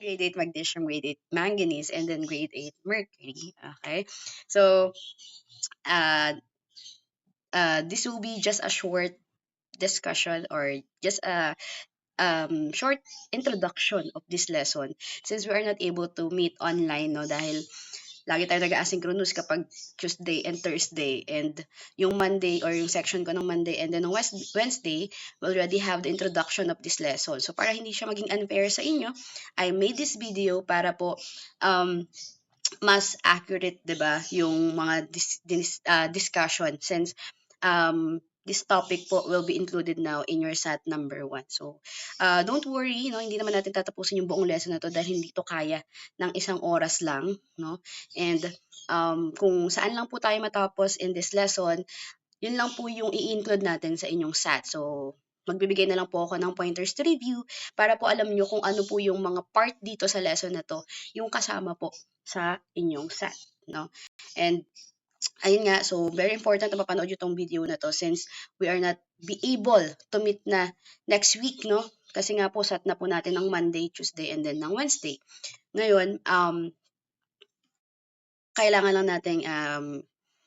grade 8 magnesium, grade 8 manganese, and then grade 8 mercury. Okay, so uh, this will be just a short discussion or just a short introduction of this lesson since we are not able to meet online, no, dahil lagi tayo nag-asynchronous kapag Tuesday and Thursday, and yung Monday or yung section ko ng Monday and then yung Wednesday, we already have the introduction of this lesson. So para hindi siya maging unfair sa inyo, I made this video para po mas accurate, 'di ba, yung mga discussion since this topic po will be included now in your SAT number 1. So, don't worry, no, hindi naman natin tatapusin yung buong lesson na to dahil hindi to kaya ng isang oras lang, no? And kung saan lang po tayo matapos in this lesson, yun lang po yung i-include natin sa inyong SAT. So, magbibigay na lang po ako ng pointers to review para po alam nyo kung ano po yung mga part dito sa lesson na to, yung kasama po sa inyong SAT, no? And ayun nga, so very important na mapanood yung tong video na to since we are not be able to meet na next week, no? Kasi nga po SAT na po natin ng Monday, Tuesday, and then ng Wednesday. Ngayon, kailangan lang nating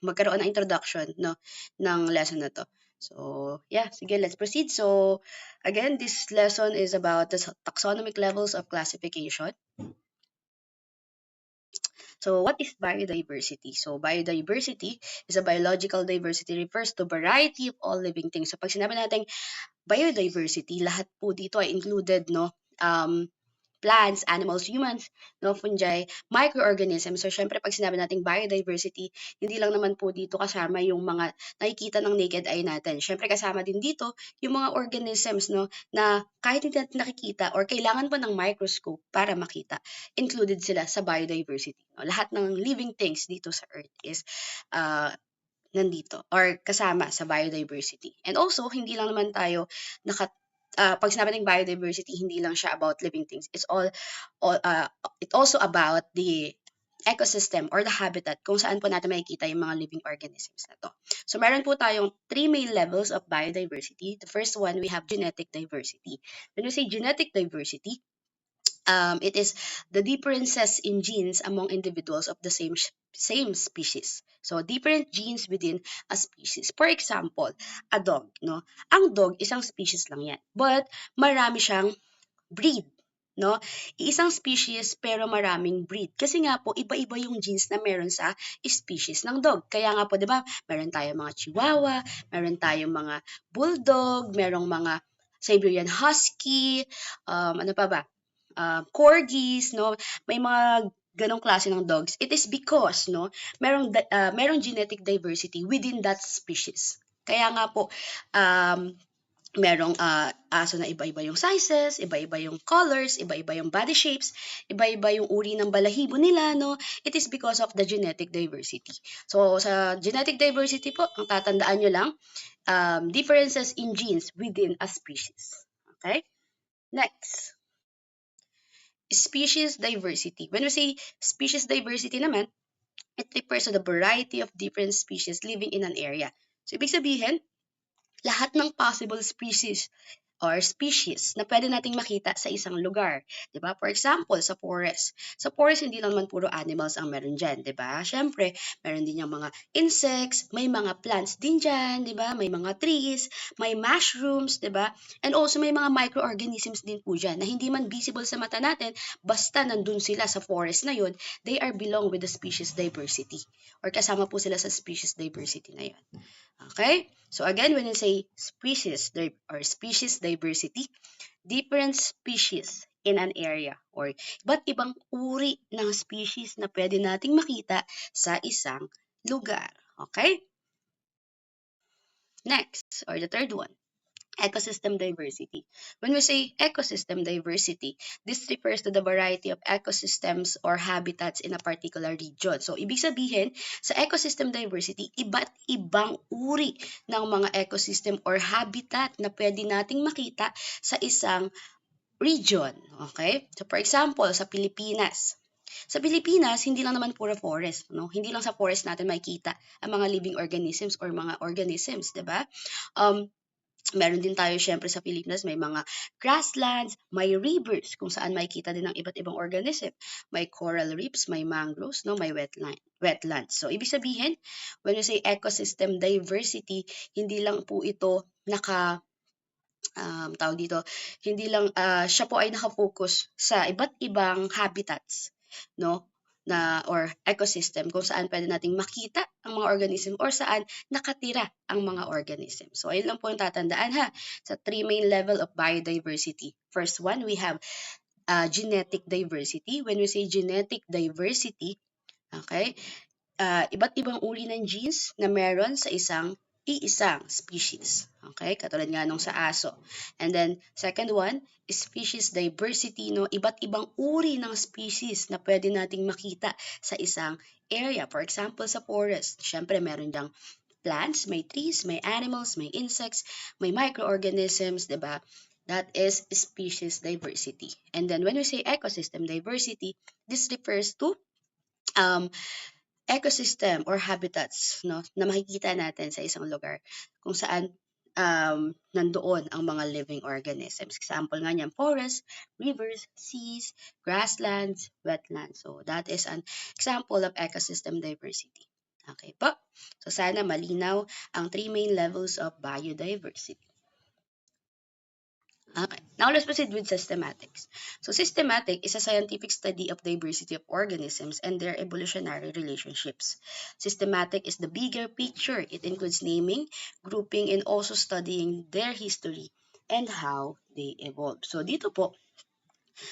magkaroon ng introduction, no, ng lesson na to. So, yeah, sige, let's proceed. So, again, this lesson is about the taxonomic levels of classification. So, what is biodiversity? So, biodiversity is a biological diversity refers to variety of all living things. So, pag sinabi natin biodiversity, lahat po dito ay included, no? Plants, animals, humans, no, fungi, microorganisms. So, syempre, pag sinabi nating biodiversity, hindi lang naman po dito kasama yung mga nakikita ng naked eye natin. Syempre, kasama din dito yung mga organisms, no, na kahit hindi natin nakikita or kailangan pa ng microscope para makita, included sila sa biodiversity. No? Lahat ng living things dito sa Earth is nandito or kasama sa biodiversity. And also, hindi lang naman tayo pag sinabi ng biodiversity, hindi lang siya about living things. It's it also about the ecosystem or the habitat kung saan po natin makikita yung mga living organisms na to. So, meron po tayong 3 main levels of biodiversity. The first one, we have genetic diversity. When we say genetic diversity, it is the differences in genes among individuals of the same species. So, different genes within a species. For example, a dog, no? Ang dog, isang species lang yan. But, marami siyang breed, no? Isang species pero maraming breed. Kasi nga po, iba-iba yung genes na meron sa species ng dog. Kaya nga po, di ba, meron tayong mga Chihuahua, meron tayong mga Bulldog, merong mga Siberian Husky, ano pa ba? Corgis, no? May mga ganong klase ng dogs. It is because, no, merong genetic diversity within that species. Kaya nga po, merong aso na iba-iba yung sizes, iba-iba yung colors, iba-iba yung body shapes, iba-iba yung uri ng balahibo nila, no? It is because of the genetic diversity. So, sa genetic diversity po, ang tatandaan nyo lang, differences in genes within a species. Okay? Next. Species diversity. When we say species diversity naman, it refers to the variety of different species living in an area. So, ibig sabihin, lahat ng possible species or species na pwede nating makita sa isang lugar. 'Di ba? For example, sa forest. Sa forest, hindi lang naman puro animals ang meron dyan. 'Di ba? Siyempre, meron din yung mga insects, may mga plants din dyan, 'di ba? May mga trees, may mushrooms, 'di ba? And also, may mga microorganisms din po dyan na hindi man visible sa mata natin, basta nandun sila sa forest na yun, they are belong with the species diversity. Or kasama po sila sa species diversity na yun. Okay? So again, when you say species or species diversity, different species in an area or iba't ibang uri ng species na pwede nating makita sa isang lugar. Okay? Next, or the third one, ecosystem diversity. When we say ecosystem diversity, this refers to the variety of ecosystems or habitats in a particular region. So, ibig sabihin, sa ecosystem diversity, iba't ibang uri ng mga ecosystem or habitat na pwede nating makita sa isang region. Okay? So, for example, sa Pilipinas, hindi lang naman puro forest, no? Hindi lang sa forest natin makikita ang mga living organisms or mga organisms, 'di ba? Meron din tayo syempre sa Pilipinas, may mga grasslands, may rivers kung saan makikita din ang iba't ibang organism. May coral reefs, may mangroves, no, may wetlands. So ibig sabihin, when we say ecosystem diversity, hindi lang po ito tawag dito, hindi lang siya po ay nakafocus sa iba't ibang habitats, no? Or ecosystem kung saan pwede nating makita ang mga organism or saan nakatira ang mga organism. So ayun lang po yung tatandaan ha sa three main level of biodiversity. First one, we have genetic diversity. When we say genetic diversity, okay, iba't ibang uri ng genes na meron sa iisang species. Okay? Katulad nga nung sa aso. And then, second one is species diversity, no? Iba't ibang uri ng species na pwede nating makita sa isang area. For example, sa forest, syempre meron diyang plants, may trees, may animals, may insects, may microorganisms, diba? That is species diversity. And then when we say ecosystem diversity, this refers to ecosystem or habitats, no, na makikita natin sa isang lugar kung saan nandoon ang mga living organisms. Example nga niyan, forest, rivers, seas, grasslands, wetlands. So that is an example of ecosystem diversity. Okay po? So sana malinaw ang three main levels of biodiversity. Okay, now let's proceed with systematics. So systematic is a scientific study of diversity of organisms and their evolutionary relationships. Systematic is the bigger picture. It includes naming, grouping, and also studying their history and how they evolved. So dito po,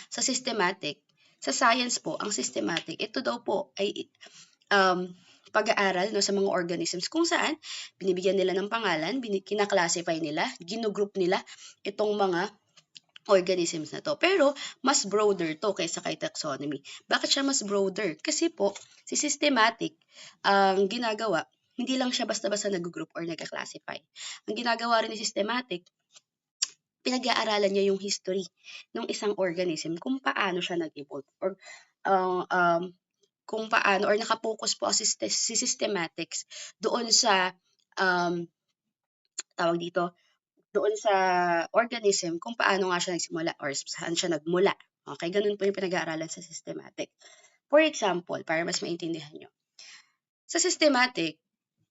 sa systematic, sa science po, ang systematic, ito daw po ay pag-aaral no, sa mga organisms kung saan binibigyan nila ng pangalan, kinaklasify nila, ginugroup nila itong mga organisms na to. Pero, mas broader to kaysa kay taxonomy. Bakit siya mas broader? Kasi po, si systematic, ang ginagawa, hindi lang siya basta-basta nag-group or nag-classify. Ang ginagawa rin ni systematic, pinag-aaralan niya yung history ng isang organism, kung paano siya nag-evolve, or kung paano, or nakapokus po si systematics doon sa, tawag dito, doon sa organism kung paano nga siya nagsimula or saan siya nagmula. Okay, ganun po yung pinag-aaralan sa systematic. For example, para mas maintindihan nyo, sa systematic,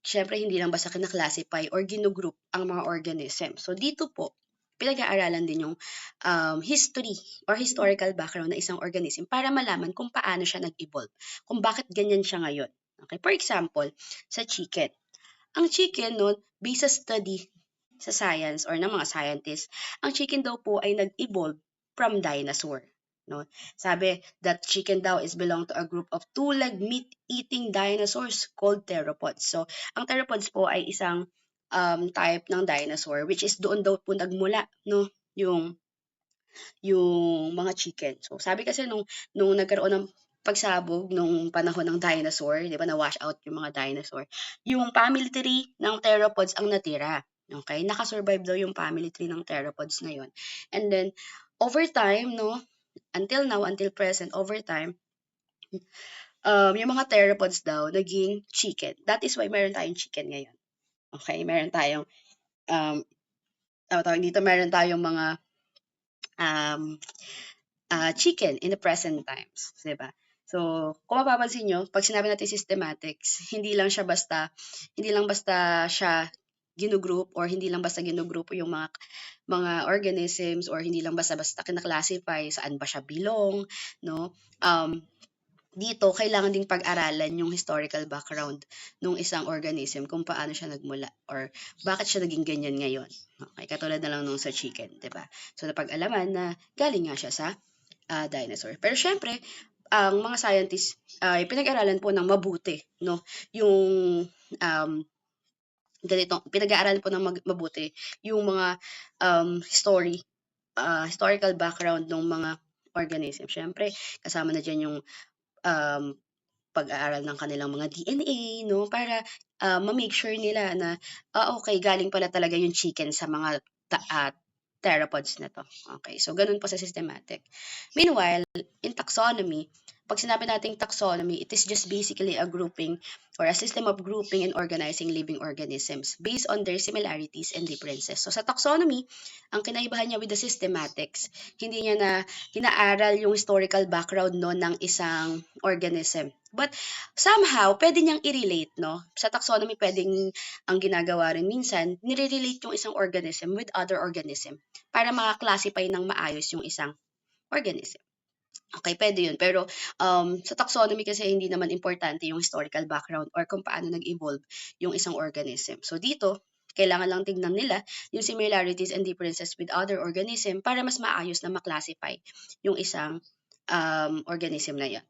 syempre hindi lang basta kinaklasify or ginugroup ang mga organism. So dito po, pinag-aaralan din yung history or historical background ng isang organism para malaman kung paano siya nag-evolve, kung bakit ganyan siya ngayon. Okay, for example, sa chicken. Ang chicken noon, based sa study sa science or ng mga scientists, ang chicken daw po ay nag-evolve from dinosaur. No? Sabi that chicken daw is belong to a group of two-leg meat-eating dinosaurs called theropods. So, ang theropods po ay isang type ng dinosaur which is doon daw po nagmula no yung mga chicken. So, sabi kasi nung nagkaroon ng pagsabog nung panahon ng dinosaur, di ba, na-wash out yung mga dinosaur, yung family tree ng theropods ang natira. Okay? Nakasurvive daw yung family tree ng theropods na yun. And then, over time, no, until now, until present, over time, yung mga theropods daw naging chicken. That is why meron tayong chicken ngayon. Okay? Meron tayong, tawag dito, meron tayong mga chicken in the present times, 'di ba? So, kung mapapansin nyo, pag sinabi natin systematics, hindi lang basta siya ginugroup or hindi lang basta ginugrupo yung mga organisms or hindi lang basta-basta kinaklasify saan ba siya belong, no? Dito kailangan ding pag-aralan yung historical background ng isang organism kung paano siya nagmula or bakit siya naging ganyan ngayon. Okay, katulad na lang nung sa chicken, 'di ba? So napag-alaman na galing nga siya sa dinosaur. Pero syempre, ang mga scientists ay pinag-aralan po ng mabuti, no? Yung pinag-aaralan po ng mabuti yung mga historical background ng mga organism. Syempre, kasama na diyan yung pag-aaral ng kanilang mga DNA, no? Para ma-make sure nila na, okay, galing pala talaga yung chicken sa mga theropods na to. Okay, so ganun po sa systematic. Meanwhile, in taxonomy, pag sinabi nating taxonomy, it is just basically a grouping or a system of grouping and organizing living organisms based on their similarities and differences. So sa taxonomy, ang kinaibahan niya with the systematics, hindi niya na inaaral yung historical background no ng isang organism. But somehow, pwede niyang i-relate, no? Sa taxonomy, pwedeng ang ginagawa rin minsan, nire-relate yung isang organism with other organism para maka-classify ng maayos yung isang organism. Okay, pwede yun. Pero sa taxonomy kasi hindi naman importante yung historical background or kung paano nag-evolve yung isang organism. So dito, kailangan lang tignan nila yung similarities and differences with other organism para mas maayos na maklasify yung isang organism na yan.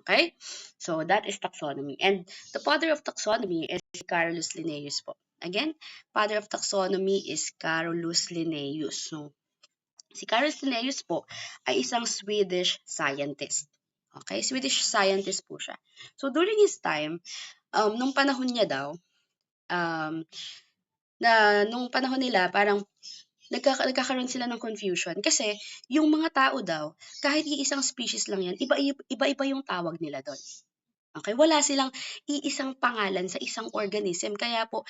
Okay? So that is taxonomy. And the father of taxonomy is Carolus Linnaeus po. Again, father of taxonomy is Carolus Linnaeus. So, si Carolus Linnaeus po ay isang Swedish scientist. Okay? Swedish scientist po siya. So, during his time, nung panahon niya daw, nung panahon nila, parang nagkakaroon sila ng confusion kasi yung mga tao daw, kahit iisang species lang yan, iba-iba yung tawag nila doon. Okay, wala silang iisang pangalan sa isang organism. Kaya po,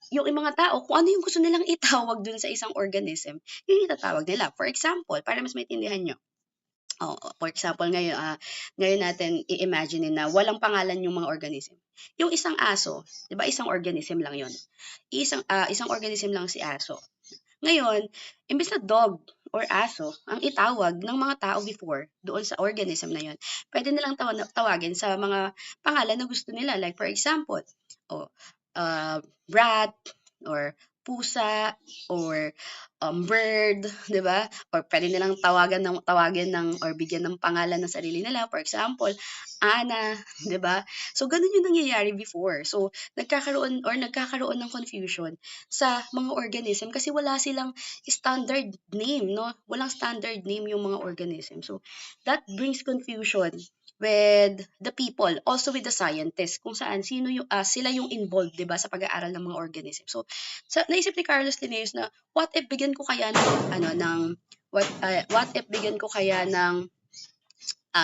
yung mga tao, kung ano yung gusto nilang itawag dun sa isang organism, yun yung itatawag nila. For example, para mas maintindihan nyo. For example, ngayon natin i-imagine na walang pangalan yung mga organism. Yung isang aso, di ba isang organism lang yun? Isang organism lang si aso. Ngayon, imbes na dog or aso ang itawag ng mga tao before doon sa organism na yun, pwede nilang tawagin sa mga pangalan na gusto nila. Like for example, rat or pusa or bird, 'di ba? Or pwede nilang tawagin ng or bigyan ng pangalan ng sarili nila. For example, Ana, 'di ba? So ganun yung nangyayari before. So nagkakaroon ng confusion sa mga organism kasi wala silang standard name, no? Walang standard name yung mga organism. So that brings confusion with the people, also with the scientists, kung saan sila yung involved, 'di ba, sa pag-aaral ng mga organism. So, naisip ni Carlos Linnaeus na what if bigyan ko kaya ng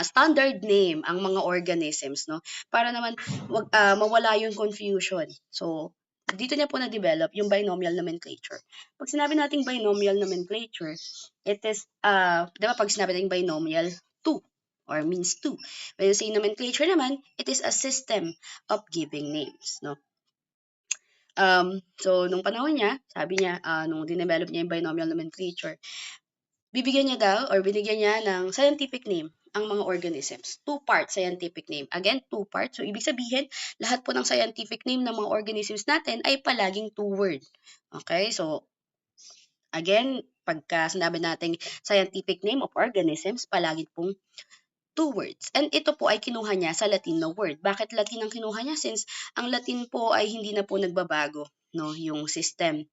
standard name ang mga organisms, no? Para naman mawala yung confusion. So, dito niya po na-develop yung binomial nomenclature. Pag sinabi nating binomial nomenclature, it is, di ba pag sinabi nating binomial, 2 or means 2. When you say nomenclature naman, it is a system of giving names, no? So, nung panahon niya, sabi niya, nung dinevelop niya yung binomial nomenclature, binigyan niya ng scientific name ang mga organisms. 2-part scientific name. Again, 2-part. So, ibig sabihin, lahat po ng scientific name ng mga organisms natin ay palaging 2-word. Okay? So, again, pagka sinabi nating scientific name of organisms, palagi pong 2 words. And ito po ay kinuha niya sa Latin na word. Bakit Latin ang kinuha niya? Since ang Latin po ay hindi na po nagbabago, no, yung system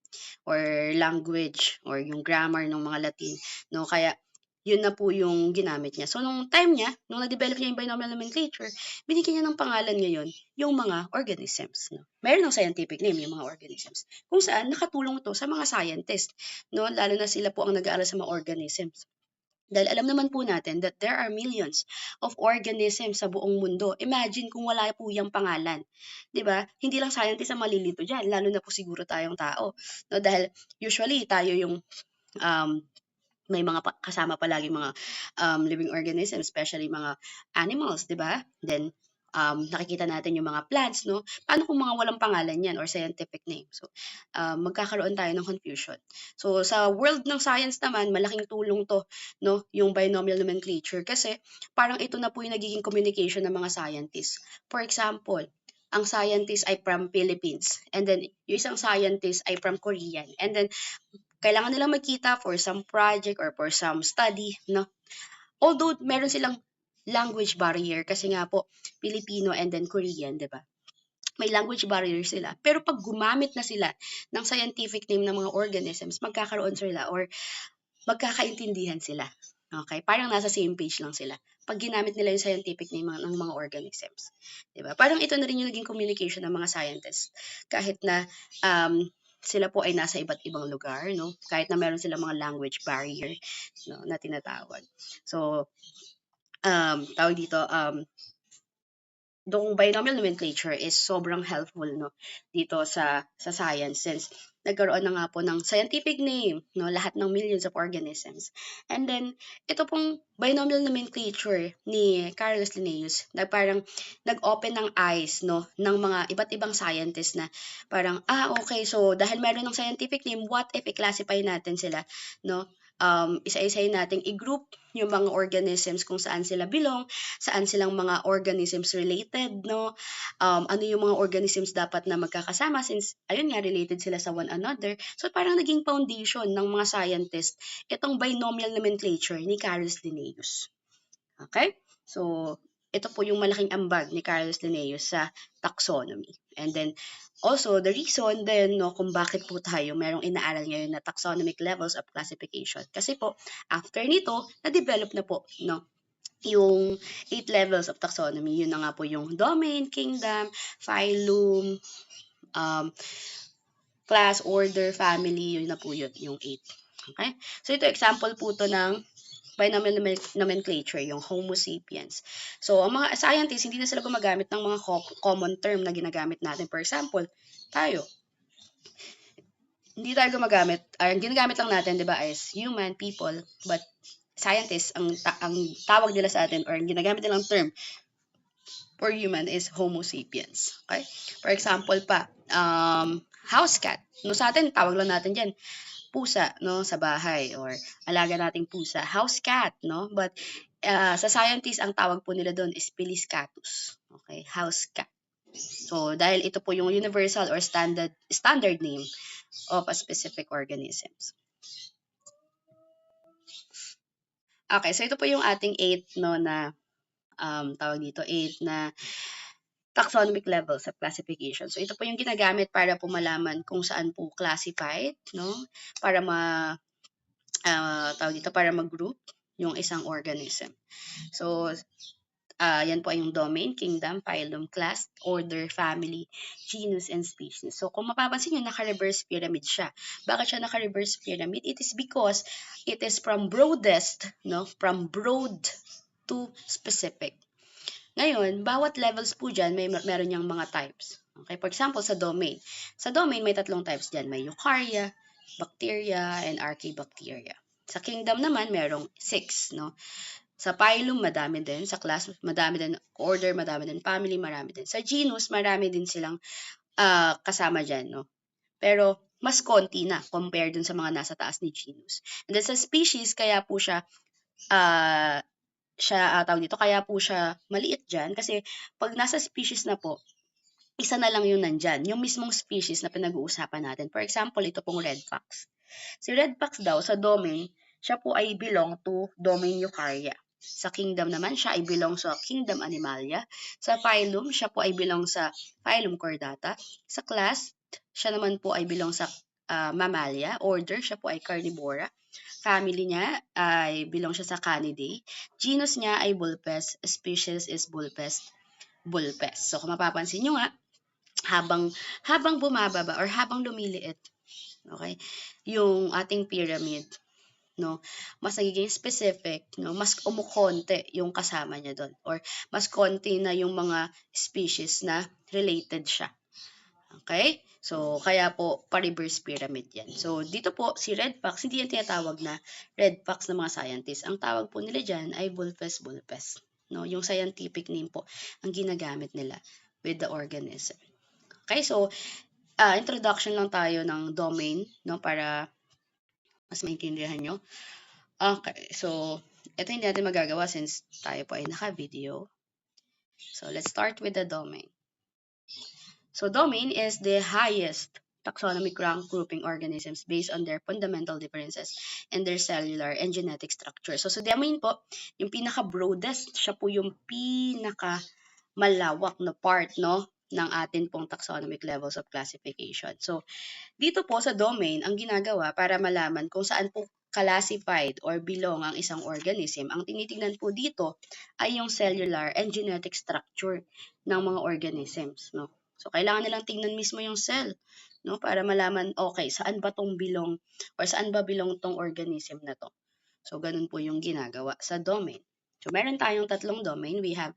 or language or yung grammar ng mga Latin, no? Kaya yun na po yung ginamit niya. So nung time niya, nung na-develop niya yung binomial nomenclature, binigyan niya ng pangalan ngayon yung mga organisms, no? Meron ng scientific name yung mga organisms. Kung saan nakatulong ito sa mga scientists, no? Lalo na sila po ang nag-aaral sa mga organisms. Dahil alam naman po natin that there are millions of organisms sa buong mundo. Imagine kung wala po yung pangalan. 'Di ba? Hindi lang scientist ang malilito dyan, lalo na po siguro tayong tao. No? Dahil usually tayo yung um, may mga kasama palagi mga living organisms, especially mga animals, 'di ba? Then nakikita natin yung mga plants, no? Paano kung mga walang pangalan yan or scientific name? So, magkakaroon tayo ng confusion. So, sa world ng science naman, malaking tulong to, no? Yung binomial nomenclature kasi parang ito na po yung nagiging communication ng mga scientists. For example, ang scientist ay from Philippines and then yung isang scientist ay from Korean and then kailangan nilang magkita for some project or for some study, no? Although meron silang language barrier kasi nga po Filipino and then Korean, 'di ba? May language barrier sila. Pero pag gumamit na sila ng scientific name ng mga organisms, magkakaroon sila or magkakaintindihan sila. Okay? Parang nasa same page lang sila. Pag ginamit nila yung scientific name ng mga organisms. 'Di ba? Parang ito na rin yung naging communication ng mga scientists. Kahit na sila po ay nasa iba't ibang lugar, no? Kahit na meron silang mga language barrier, no, na tinatawag. So, tawag dito, yung binomial nomenclature is sobrang helpful, no, dito sa science, since nagkaroon na nga po ng scientific name, no, lahat ng millions of organisms. And then ito pong binomial nomenclature ni Carlos Linnaeus na parang nag-open ng eyes, no, ng mga iba't ibang scientists na parang okay, so dahil meron ng scientific name, what if i-classify natin sila, no, isa-isahin nating i-group yung mga organisms kung saan sila belong, saan silang mga organisms related, no? Ano yung mga organisms dapat na magkakasama, since ayun nga, related sila sa one another. So parang naging foundation ng mga scientists itong binomial nomenclature ni Carlos Linnaeus. Okay? So ito po yung malaking ambag ni Carlos Linnaeus sa taxonomy. And then also the reason then, no, kung bakit po tayo merong inaaral ngayon na taxonomic levels of classification. Kasi po after nito, na-develop na po, no, yung 8 levels of taxonomy. Yun na nga po yung domain, kingdom, phylum, um, class, order, family, yun na po yun, yung 8. Okay? So ito example po to ng binomial nomenclature, yung Homo sapiens. So ang mga scientists, hindi na sila gumagamit ng mga common term na ginagamit natin. For example, tayo, hindi tayo gumagamit, ang ginagamit lang natin, di ba, is human, people, but scientists, ang tawag nila sa atin or ang ginagamit nilang term for human is Homo sapiens. Okay? For example pa, house cat. No, sa atin, tawag lang natin dyan, pusa, no, sa bahay, or alaga nating pusa, house cat, no? But sa scientists, ang tawag po nila doon is Felis catus. Okay? House cat. So, dahil ito po yung universal or standard name of a specific organisms. Okay, so ito po yung ating 8, no, na tawag dito, 8 na taxonomic levels of classification. So ito po yung ginagamit para po malaman kung saan po classified, no? Para tawag dito, para mag-group yung isang organism. So yan po ay yung domain, kingdom, phylum, class, order, family, genus, and species. So kung mapapansin nyo, naka-reverse pyramid siya. Bakit siya naka-reverse pyramid? It is because it is from broadest, no? From broad to specific. Ngayon, bawat levels po dyan, meron niyang mga types. Okay, for example, sa domain. Sa domain, may 3 types dyan. May eukarya, bacteria, and archaebacteria. Sa kingdom naman, merong 6, no? Sa phylum, madami din. Sa class, madami din. Order, madami din. Family, marami din. Sa genus, marami din silang kasama dyan, no? Pero, mas konti na compared dun sa mga nasa taas ni genus. And then sa species, kaya po siya tawag dito, kaya po siya maliit dyan kasi pag nasa species na po, isa na lang yung nandyan, yung mismong species na pinag-uusapan natin. For example, ito pong red fox. Si red fox daw, sa domain, siya po ay belong to domain Eukarya. Sa kingdom naman, siya ay belong sa kingdom Animalia. Sa phylum, siya po ay belong sa phylum Chordata. Sa class, siya naman po ay belong sa Mammalia. Order, siya po ay Carnivora. Family niya ay belong siya sa Canidae. Genus niya ay Vulpes. Species is Vulpes vulpes. So kung mapapansin nyo nga, habang bumababa or habang lumiliit, okay, yung ating pyramid, no, mas nagiging specific, no, mas umukonte yung kasama niya doon, or mas konti na yung mga species na related siya. Okay? So, kaya po, pa-reverse pyramid yan. So, dito po, si red fox, hindi yan tinatawag na red fox ng mga scientists. Ang tawag po nila dyan ay Vulpes vulpes. No? Yung scientific name po, ang ginagamit nila with the organism. Okay? So, introduction lang tayo ng domain, no? Para mas maintindihan nyo. Okay. So, ito hindi natin magagawa since tayo po ay naka-video. So, let's start with the domain. So domain is the highest taxonomic rank grouping organisms based on their fundamental differences in their cellular and genetic structure. So sa domain po, yung pinaka-broadest, siya po yung pinaka-malawak na part, no, ng atin pong taxonomic levels of classification. So dito po sa domain, ang ginagawa para malaman kung saan po classified or belong ang isang organism, ang tinitingnan po dito ay yung cellular and genetic structure ng mga organisms, no? So, kailangan nilang tingnan mismo yung cell, no? Para malaman, okay, saan ba tong belong or saan ba belong tong organism na to. So, ganun po yung ginagawa sa domain. So, meron tayong tatlong domain. We have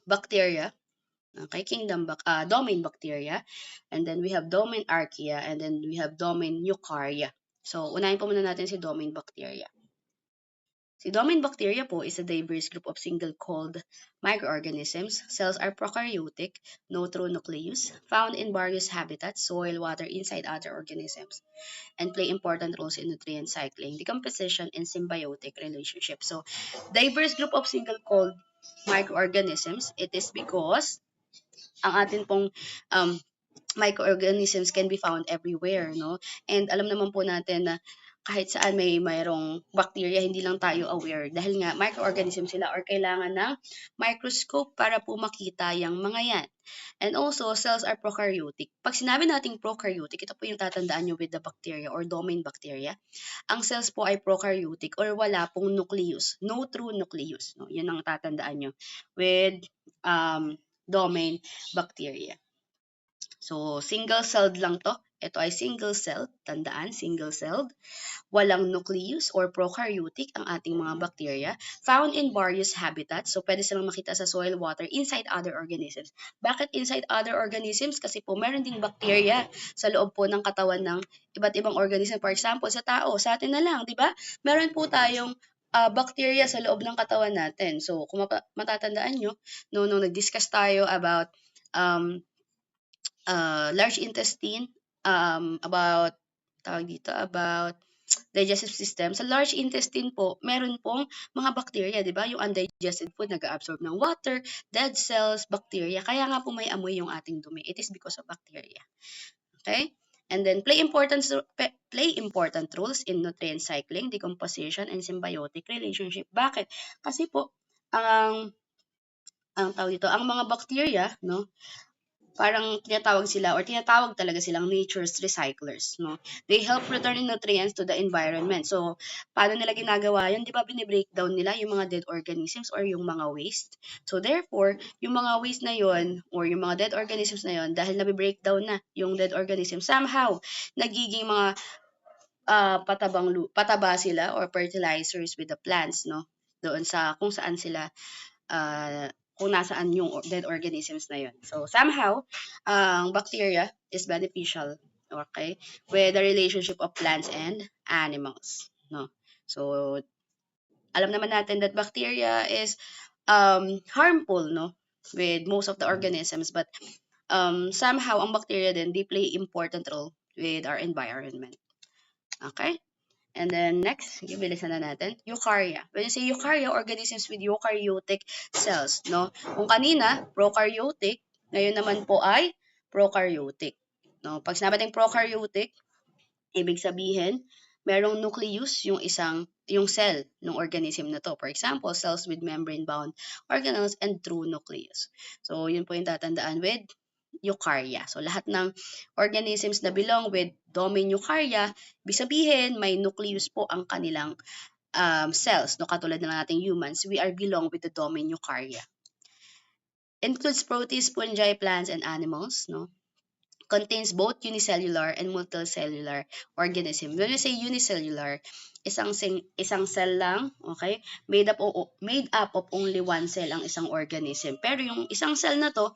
bacteria, okay, domain bacteria, and then we have domain archaea, and then we have domain eukarya. So, unahin po muna natin si domain bacteria. Si domain bacteria po is a diverse group of single-celled microorganisms. Cells are prokaryotic, no true nucleus, found in various habitats, soil, water, inside other organisms, and play important roles in nutrient cycling, decomposition, and symbiotic relationships. So, diverse group of single-celled microorganisms, it is because ang atin pong microorganisms can be found everywhere, no? And alam naman po natin na kahit saan mayroong bacteria, hindi lang tayo aware dahil nga microorganism sila or kailangan ng microscope para po makita yung mga yan. And also, cells are prokaryotic. Pag sinabi nating prokaryotic, ito po yung tatandaan nyo with the bacteria or domain bacteria. Ang cells po ay prokaryotic or wala pong nucleus. No true nucleus. No? Yun ang tatandaan nyo with domain bacteria. So, single-celled lang to. Ito ay single-celled. Tandaan, single-celled. Walang nucleus or prokaryotic ang ating mga bacteria. Found in various habitats. So, pwede silang makita sa soil, water, inside other organisms. Bakit inside other organisms? Kasi po, meron ding bacteria sa loob po ng katawan ng iba't ibang organism. For example, sa tao, sa atin na lang, di ba? Meron po tayong bacteria sa loob ng katawan natin. So, kung matatandaan nyo, nung nag-discuss tayo about large intestine, about digestive system. Sa large intestine po, meron pong mga bacteria, di ba? Yung undigested food, nag-absorb ng water, dead cells, bacteria. Kaya nga po may amoy yung ating dumi. It is because of bacteria. Okay? And then, play important roles in nutrient cycling, decomposition, and symbiotic relationship. Bakit? Kasi po, ang mga bacteria, no? Parang tinatawag talaga silang nature's recyclers, no? They help return nutrients to the environment. So, paano nila ginagawa yun? Di ba binibreakdown nila yung mga dead organisms or yung mga waste? So, therefore, yung mga waste na yun or yung mga dead organisms na yun, dahil nabibreakdown na yung dead organisms, somehow, nagiging mga pataba sila or fertilizers with the plants, no? Doon sa kung saan sila kung nasaan yung dead organisms na yun. So, somehow, bacteria is beneficial, okay, with the relationship of plants and animals, no? So, alam naman natin that bacteria is harmful, no, with most of the organisms, but somehow, ang bacteria din, they play important role with our environment. Okay? And then next, bilisan na natin, eukarya. When you say eukarya, organisms with eukaryotic cells, no? Kung kanina, prokaryotic, ngayon naman po ay prokaryotic. No? Pag sinabi natin prokaryotic, ibig sabihin, merong nucleus yung cell ng organism na to. For example, cells with membrane-bound organelles and true nucleus. So, yun po yung tatandaan with eukarya. So, lahat ng organisms na belong with domain eukarya, ibig sabihin, may nucleus po ang kanilang cells, no? Katulad na nating humans, we are belong with the domain eukarya. Includes protists, fungi, plants, and animals, no? Contains both unicellular and multicellular organism. When we say unicellular, isang cell lang, okay? Made up of only one cell ang isang organism. Pero yung isang cell na to,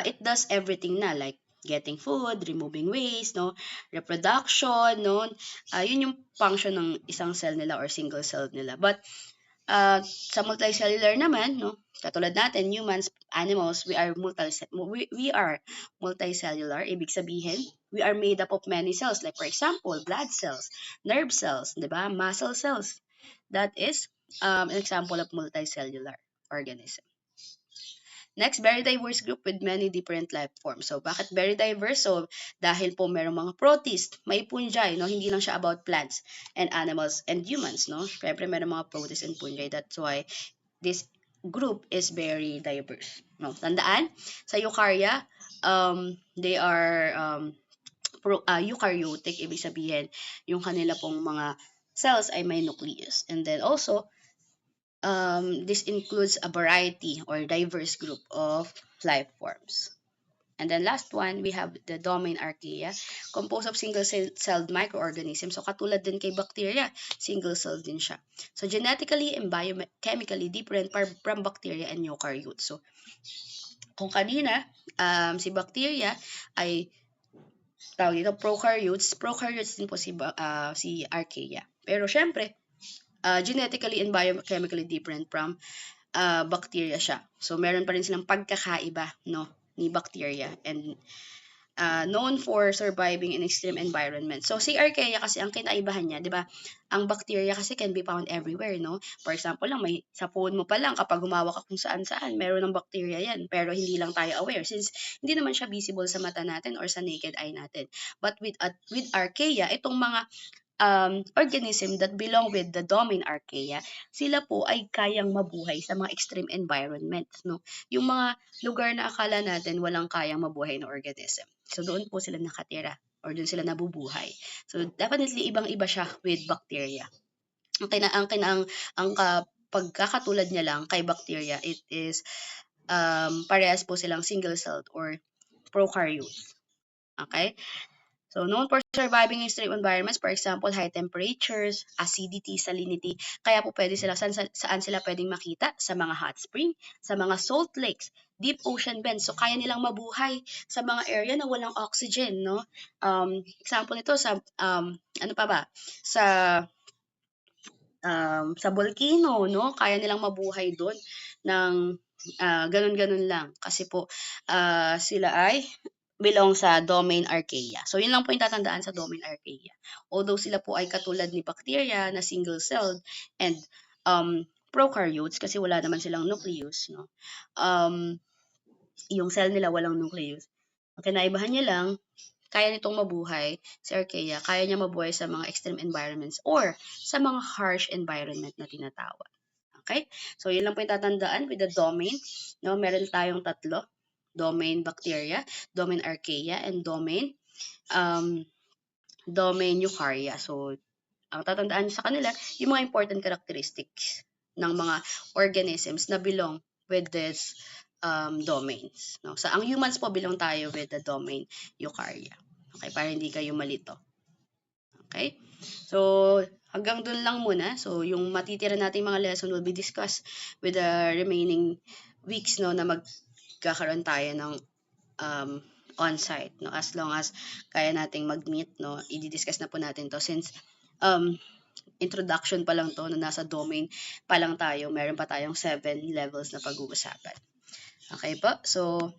it does everything na, like getting food, removing waste, no, reproduction, no. Yun yung function ng isang cell nila or single cell nila. But sa multicellular naman, no, katulad natin, humans, animals, we are multicellular. Ibig sabihin, we are made up of many cells. Like for example, blood cells, nerve cells, di ba? Muscle cells. That is an example of multicellular organism. Next, very diverse group with many different life forms. So, bakit very diverse? So, dahil po merong mga protists, may fungi, no? Hindi lang siya about plants and animals and humans, no? Siyempre, merong mga protists and fungi. That's why this group is very diverse. No? Tandaan, sa eukarya, they are eukaryotic. Ibig sabihin, yung kanila pong mga cells ay may nucleus. And then also, this includes a variety or diverse group of life forms. And then last one, we have the domain archaea, composed of single-celled microorganisms. So katulad din kay bacteria, single-celled din siya. So genetically and biochemically different from bacteria and eukaryotes. So kung kanina, si bacteria ay tawag dito prokaryotes din po si archaea. Pero syempre, genetically and biochemically different from bacteria siya. So meron pa rin silang pagkakaiba, no, ni bacteria, and known for surviving in extreme environment. So, si archaea kasi ang kinaibahan niya, 'di ba? Ang bacteria kasi can be found everywhere, no? For example lang, sa phone mo pa lang kapag humawak ka kung saan-saan, meron ng bacteria 'yan, pero hindi lang tayo aware since hindi naman siya visible sa mata natin or sa naked eye natin. But with archaea, itong mga organism that belong with the domain archaea, sila po ay kayang mabuhay sa mga extreme environments, no? Yung mga lugar na akala natin walang kayang mabuhay na organism. So, doon po sila nakatira or doon sila nabubuhay. So, definitely ibang-iba siya with bacteria. Ang pagkakatulad niya lang kay bacteria, it is parehas po silang single-celled or prokaryotes. Okay? So, known for surviving in extreme environments, for example, high temperatures, acidity, salinity. Kaya po pwede sila, saan sila pwedeng makita? Sa mga hot spring, sa mga salt lakes, deep ocean bends. So, kaya nilang mabuhay sa mga area na walang oxygen, no? Example nito sa, ano pa ba? Sa volcano, no? Kaya nilang mabuhay doon ng ganun-ganun lang. Kasi po, sila ay belong sa domain archaea. So, yun lang po yung tatandaan sa domain archaea. Although sila po ay katulad ni bacteria na single-celled and prokaryotes kasi wala naman silang nucleus, no? Yung cell nila walang nucleus. Ang kinaibahan niya lang, kaya nitong mabuhay, si archaea, kaya niya mabuhay sa mga extreme environments or sa mga harsh environment na tinatawag. Okay? So, yun lang po yung tatandaan with the domain. No? Meron tayong tatlo. Domain bacteria, domain archaea, and domain eukarya. So, ang tatandaan sa kanila, yung mga important characteristics ng mga organisms na belong with this domains. No? So, ang humans po belong tayo with the domain eukarya. Okay, para hindi kayo malito. Okay? So, hanggang dun lang muna. So, yung matitira nating mga lesson will be discussed with the remaining weeks, no, na magkakaroon tayo ng on-site, no, as long as kaya nating mag-meet, no, i-discuss na po natin to since introduction pa lang to, na nasa domain pa lang tayo, meron pa tayong 7 levels na pag-uusapan. Okay po, so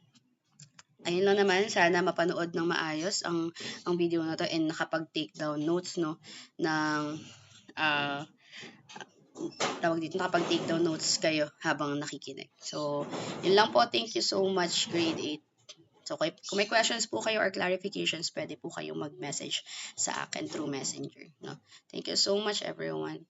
ayun lang naman, sana mapanood ng maayos ang video na to and nakapag-take down notes, no, ng nakapag-take down notes kayo habang nakikinig. So, yun lang po. Thank you so much, grade 8. So, kung may questions po kayo or clarifications, pwede po kayong mag-message sa akin through Messenger. No? Thank you so much, everyone.